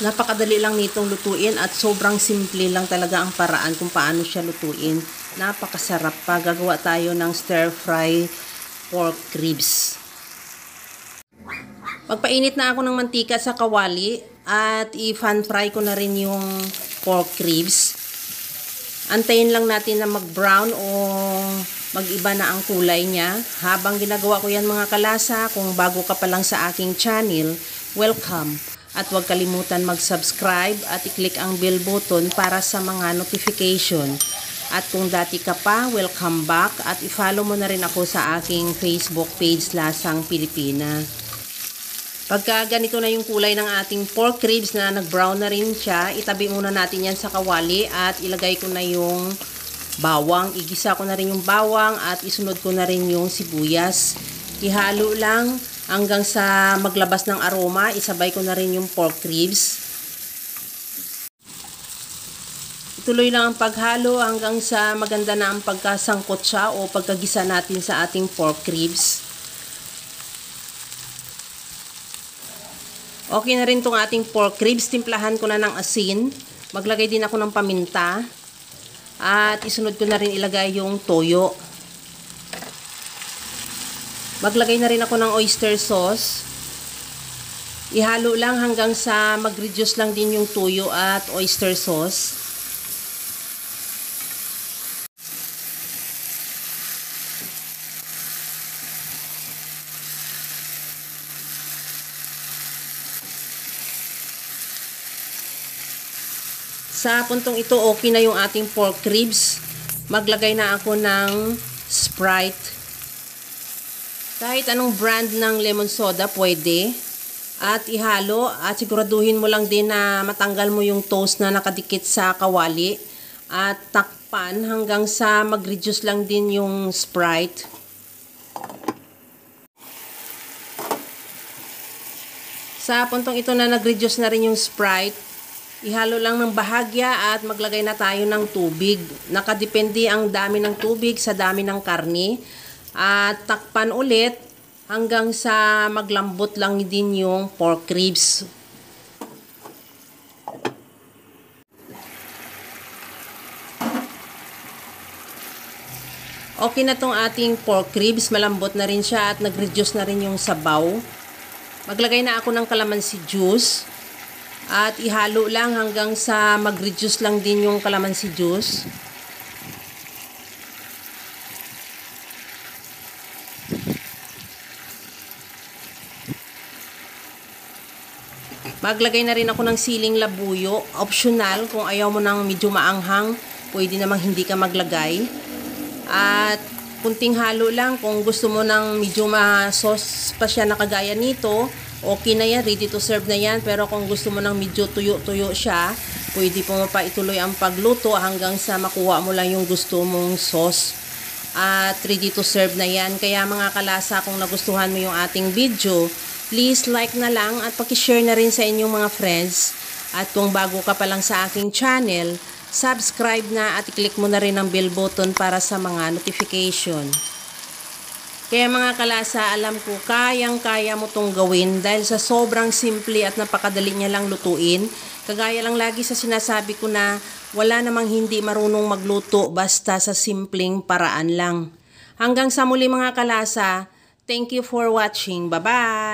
Napakadali lang nitong lutuin at sobrang simple lang talaga ang paraan kung paano siya lutuin. Napakasarap pa. Gagawa tayo ng stir fry pork ribs. Magpainit na ako ng mantika sa kawali at i-pan fry ko na rin yung pork ribs. Antayin lang natin na mag-brown o mag-iba na ang kulay niya. Habang ginagawa ko yan mga kalasa, kung bago ka pa lang sa aking channel, welcome. At huwag kalimutan mag-subscribe at i-click ang bell button para sa mga notification. At kung dati ka pa, welcome back at i-follow mo na rin ako sa aking Facebook page Lasang Pilipina. Pagka ganito na yung kulay ng ating pork ribs na nag-brown na rin siya, itabi muna natin yan sa kawali at ilagay ko na yung bawang. Igisa ko na rin yung bawang at isunod ko na rin yung sibuyas. Ihalo lang hanggang sa maglabas ng aroma, isabay ko na rin yung pork ribs. Ituloy lang ang paghalo hanggang sa maganda na ang pagkasangkot siya o pagkagisa natin sa ating pork ribs. Okay na rin itong ating pork ribs. Timplahan ko na ng asin. Maglagay din ako ng paminta. At isunod ko na rin ilagay yung toyo. Maglagay na rin ako ng oyster sauce. Ihalo lang hanggang sa mag-reduce lang din yung toyo at oyster sauce. Sa puntong ito, okay na yung ating pork ribs. Maglagay na ako ng Sprite. Kahit anong brand ng lemon soda, pwede. At ihalo at siguraduhin mo lang din na matanggal mo yung toast na nakadikit sa kawali. At takpan hanggang sa mag-reduce lang din yung Sprite. Sa puntong ito na nag-reduce na rin yung Sprite, ihalo lang ng bahagya at maglagay na tayo ng tubig. Nakadepende ang dami ng tubig sa dami ng karne. At takpan ulit hanggang sa maglambot lang din yung pork ribs. Okay na tong ating pork ribs. Malambot na rin siya at nag-reduce na rin yung sabaw. Maglagay na ako ng calamansi juice. At ihalo lang hanggang sa mag-reduce lang din yung calamansi juice. Maglagay na rin ako ng siling labuyo. Optional, kung ayaw mo ng medyo maanghang, pwede namang hindi ka maglagay. At kunting halo lang. Kung gusto mo ng medyo ma-sauce pa siya na kagaya nito, okay na yan, ready to serve na yan. Pero kung gusto mo ng medyo tuyo-tuyo siya, pwede po mo pa ituloy ang pagluto hanggang sa makuha mo lang yung gusto mong sauce. At ready to serve na yan. Kaya mga kalasa, kung nagustuhan mo yung ating video, please like na lang at pakishare na rin sa inyong mga friends. At kung bago ka pa lang sa aking channel, subscribe na at i-click mo na rin ang bell button para sa mga notification. Kaya mga kalasa, alam ko kayang-kaya mo tong gawin dahil sa sobrang simple at napakadali niya lang lutuin. Kagaya lang lagi sa sinasabi ko na wala namang hindi marunong magluto basta sa simpleng paraan lang. Hanggang sa muli mga kalasa, thank you for watching. Bye-bye!